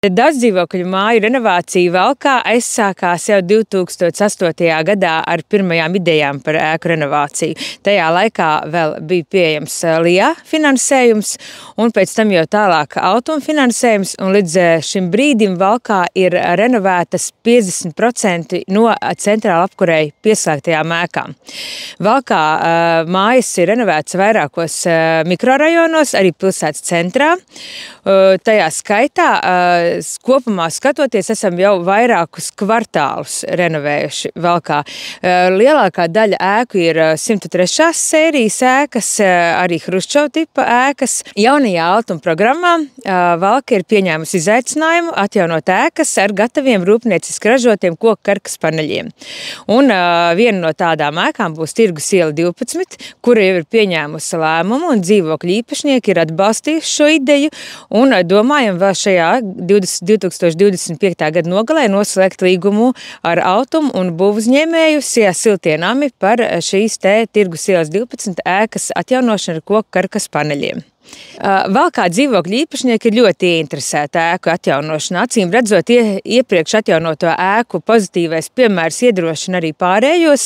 Daudzdzīvokļu māju renovācija Valkā aizsākās jau 2008. gadā ar pirmajām idejām par ēku renovāciju. Tajā laikā vēl bija pieejams LIA finansējums un pēc tam jau tālāk Altuma finansējums, un līdz šim brīdim Valkā ir renovētas 50% no centrāla apkurei pieslēgtajām ēkām. Valkā mājas ir renovētas vairākos mikrorajonos, arī pilsētas centrā. Tajā skaitā kopumā skatoties, esam jau vairākus kvartālus renovējuši Valkā. Lielākā daļa ēku ir 103. sērijas ēkas, arī Hruščova tipa ēkas. Jaunajā Altuma programmā Valka ir pieņēmusi izaicinājumu atjaunot ēkas ar gataviem rūpnieciski ražotiem koku karkas paneļiem. Un viena no tādām ēkām būs Tirgus iela 12, kura jau ir pieņēmusi lēmumu, un dzīvokļu īpašnieki ir atbalstījuši šo ideju, un domājam vēl šajā 2025. gada nogalē noslēgt līgumu ar Altumu un būvuzņēmēju Sijā Siltie nami par šīs Tirgus ielas 12 ēkas atjaunošanu ar koku karkas paneļiem. Valkā dzīvokļu īpašnieki ir ļoti ieinteresēti ēku atjaunošanā. Acīm redzot, iepriekš atjaunoto ēku pozitīvais piemērs iedrošina arī pārējos.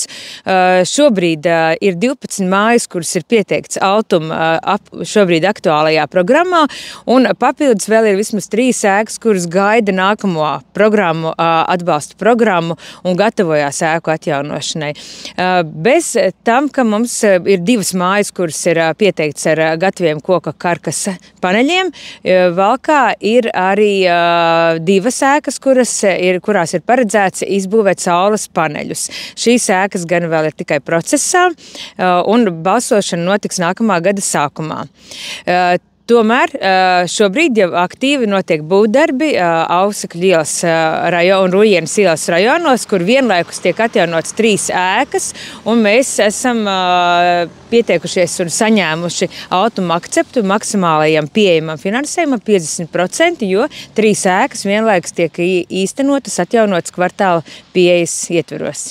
Šobrīd ir 12 mājas, kuras ir pieteikts Altuma šobrīd aktuālajā programmā, un papildus vēl ir vismaz 3 ēkas, kuras gaida nākamo programmu, atbalsta programmu un gatavojās ēku atjaunošanai. Bez tam, ka mums ir 2 mājas, kuras ir pieteikts ar gataviem koka karkas paneļiem, Valkā ir arī 2 ēkas, kurās ir paredzēts izbūvēt saules paneļus. Šīs ēkas gan vēl ir tikai procesā, un balsošana notiks nākamā gada sākumā. Tomēr šobrīd jau aktīvi notiek būvdarbi Ausekļu ielas un Rujienas ielas rajonos, kur vienlaikus tiek atjaunots 3 ēkas, un mēs esam pieteikušies un saņēmuši Altuma akceptu maksimālajam pieejamam finansējumam 50%, jo 3 ēkas vienlaikus tiek īstenotas, atjaunotas kvartāla pieejas ietveros.